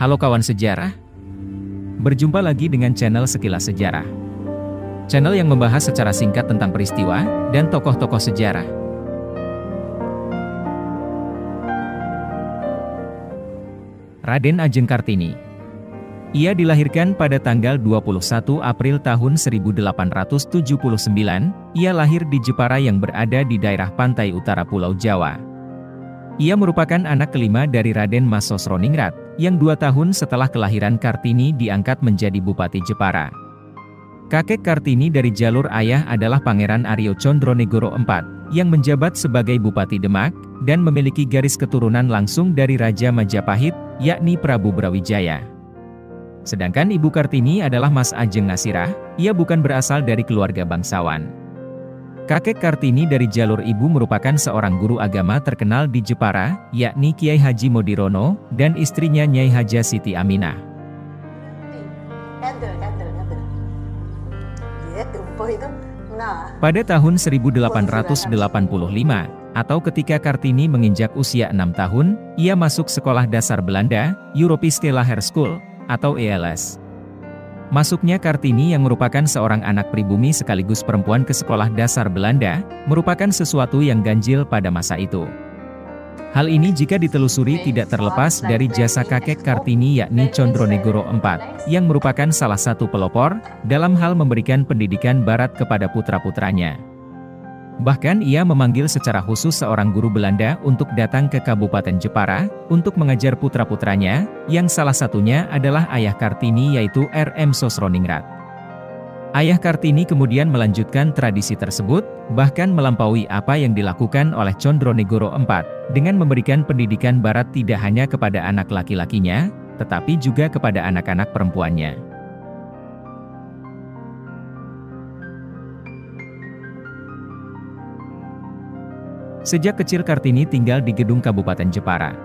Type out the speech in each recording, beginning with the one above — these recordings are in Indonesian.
Halo kawan sejarah, berjumpa lagi dengan channel Sekilas Sejarah. Channel yang membahas secara singkat tentang peristiwa dan tokoh-tokoh sejarah. Raden Ajeng Kartini. Ia dilahirkan pada tanggal 21 April tahun 1879, ia lahir di Jepara yang berada di daerah pantai utara Pulau Jawa. Ia merupakan anak kelima dari Raden Mas Sosroningrat, yang 2 tahun setelah kelahiran Kartini diangkat menjadi Bupati Jepara. Kakek Kartini dari jalur ayah adalah Pangeran Aryo Condronegoro IV, yang menjabat sebagai Bupati Demak, dan memiliki garis keturunan langsung dari Raja Majapahit, yakni Prabu Brawijaya. Sedangkan ibu Kartini adalah Mas Ajeng Ngasirah, ia bukan berasal dari keluarga bangsawan. Kakek Kartini dari jalur ibu merupakan seorang guru agama terkenal di Jepara, yakni Kiai Haji Modirono, dan istrinya Nyai Haja Siti Aminah. Pada tahun 1885, atau ketika Kartini menginjak usia 6 tahun, ia masuk sekolah dasar Belanda, Europese Lager School, atau ELS. Masuknya Kartini yang merupakan seorang anak pribumi sekaligus perempuan ke sekolah dasar Belanda, merupakan sesuatu yang ganjil pada masa itu. Hal ini jika ditelusuri tidak terlepas dari jasa kakek Kartini yakni Condronegoro IV, yang merupakan salah satu pelopor, dalam hal memberikan pendidikan barat kepada putra-putranya. Bahkan ia memanggil secara khusus seorang guru Belanda untuk datang ke Kabupaten Jepara, untuk mengajar putra-putranya, yang salah satunya adalah ayah Kartini yaitu R.M. Sosroningrat. Ayah Kartini kemudian melanjutkan tradisi tersebut, bahkan melampaui apa yang dilakukan oleh Condronegoro IV, dengan memberikan pendidikan barat tidak hanya kepada anak laki-lakinya, tetapi juga kepada anak-anak perempuannya. Sejak kecil Kartini tinggal di gedung Kabupaten Jepara.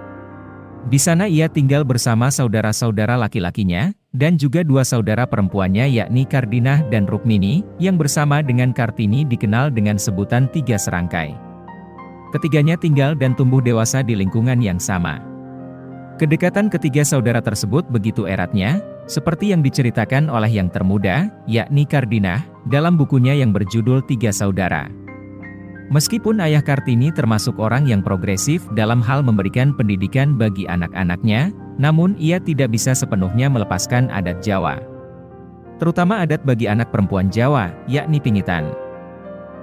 Di sana ia tinggal bersama saudara-saudara laki-lakinya, dan juga 2 saudara perempuannya yakni Kardinah dan Rukmini, yang bersama dengan Kartini dikenal dengan sebutan 3 serangkai. Ketiganya tinggal dan tumbuh dewasa di lingkungan yang sama. Kedekatan ketiga saudara tersebut begitu eratnya, seperti yang diceritakan oleh yang termuda, yakni Kardinah, dalam bukunya yang berjudul 3 Saudara. Meskipun ayah Kartini termasuk orang yang progresif dalam hal memberikan pendidikan bagi anak-anaknya, namun ia tidak bisa sepenuhnya melepaskan adat Jawa. Terutama adat bagi anak perempuan Jawa, yakni pingitan.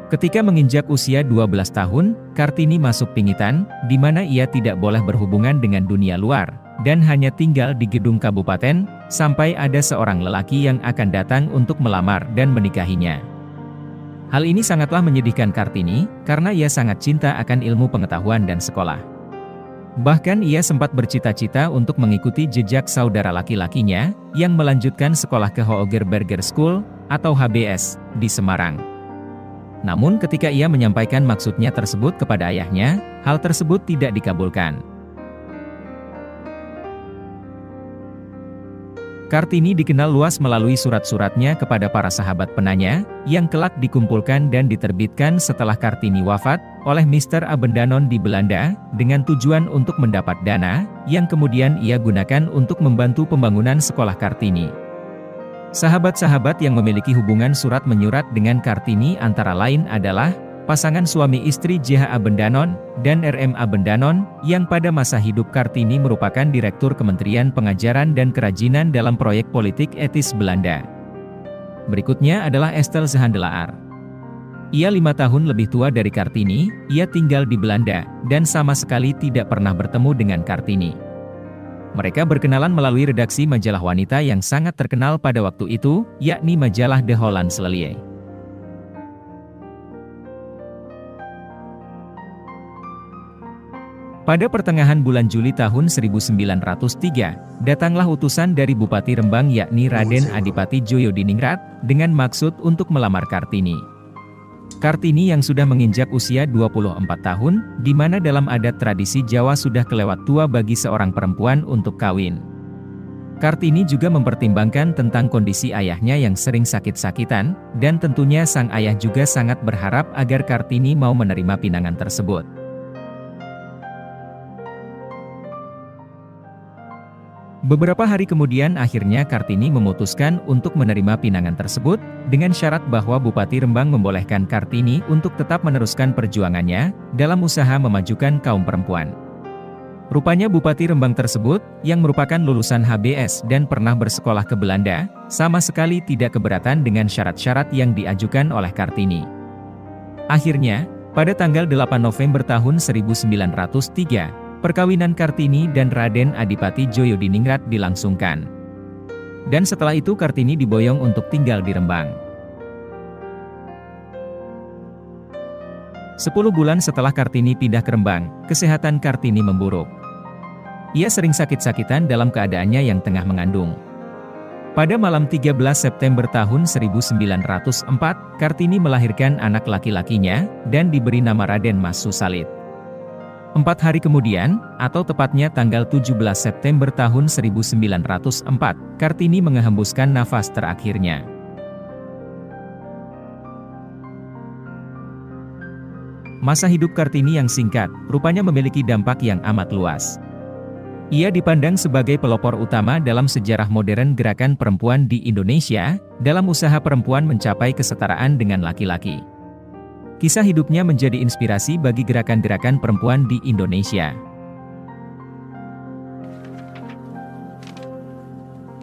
Ketika menginjak usia 12 tahun, Kartini masuk pingitan, di mana ia tidak boleh berhubungan dengan dunia luar, dan hanya tinggal di gedung kabupaten, sampai ada seorang lelaki yang akan datang untuk melamar dan menikahinya. Hal ini sangatlah menyedihkan Kartini, karena ia sangat cinta akan ilmu pengetahuan dan sekolah. Bahkan ia sempat bercita-cita untuk mengikuti jejak saudara laki-lakinya, yang melanjutkan sekolah ke Hooger Berger School, atau HBS, di Semarang. Namun ketika ia menyampaikan maksudnya tersebut kepada ayahnya, hal tersebut tidak dikabulkan. Kartini dikenal luas melalui surat-suratnya kepada para sahabat penanya, yang kelak dikumpulkan dan diterbitkan setelah Kartini wafat, oleh Mr. Abendanon di Belanda, dengan tujuan untuk mendapat dana, yang kemudian ia gunakan untuk membantu pembangunan sekolah Kartini. Sahabat-sahabat yang memiliki hubungan surat-menyurat dengan Kartini antara lain adalah, pasangan suami istri J.H. Abendanon, dan R.M. Abendanon, yang pada masa hidup Kartini merupakan Direktur Kementerian Pengajaran dan Kerajinan dalam proyek politik etis Belanda. Berikutnya adalah Estel Zehandelaar. Ia 5 tahun lebih tua dari Kartini, ia tinggal di Belanda, dan sama sekali tidak pernah bertemu dengan Kartini. Mereka berkenalan melalui redaksi majalah wanita yang sangat terkenal pada waktu itu, yakni majalah De Hollands Lelier. Pada pertengahan bulan Juli tahun 1903, datanglah utusan dari Bupati Rembang yakni Raden Adipati Djoyodiningrat, dengan maksud untuk melamar Kartini. Kartini yang sudah menginjak usia 24 tahun, di mana dalam adat tradisi Jawa sudah kelewat tua bagi seorang perempuan untuk kawin. Kartini juga mempertimbangkan tentang kondisi ayahnya yang sering sakit-sakitan, dan tentunya sang ayah juga sangat berharap agar Kartini mau menerima pinangan tersebut. Beberapa hari kemudian akhirnya Kartini memutuskan untuk menerima pinangan tersebut, dengan syarat bahwa Bupati Rembang membolehkan Kartini untuk tetap meneruskan perjuangannya, dalam usaha memajukan kaum perempuan. Rupanya Bupati Rembang tersebut, yang merupakan lulusan HBS dan pernah bersekolah ke Belanda, sama sekali tidak keberatan dengan syarat-syarat yang diajukan oleh Kartini. Akhirnya, pada tanggal 8 November tahun 1903, perkawinan Kartini dan Raden Adipati Djoyodiningrat dilangsungkan. Dan setelah itu Kartini diboyong untuk tinggal di Rembang. 10 bulan setelah Kartini pindah ke Rembang, kesehatan Kartini memburuk. Ia sering sakit-sakitan dalam keadaannya yang tengah mengandung. Pada malam 13 September tahun 1904, Kartini melahirkan anak laki-lakinya, dan diberi nama Raden Mas Susalit. 4 hari kemudian, atau tepatnya tanggal 17 September tahun 1904, Kartini menghembuskan nafas terakhirnya. Masa hidup Kartini yang singkat, rupanya memiliki dampak yang amat luas. Ia dipandang sebagai pelopor utama dalam sejarah modern gerakan perempuan di Indonesia, dalam usaha perempuan mencapai kesetaraan dengan laki-laki. Kisah hidupnya menjadi inspirasi bagi gerakan-gerakan perempuan di Indonesia.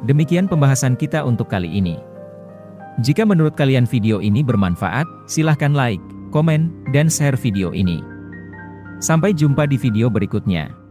Demikian pembahasan kita untuk kali ini. Jika menurut kalian video ini bermanfaat, silahkan like, komen, dan share video ini. Sampai jumpa di video berikutnya.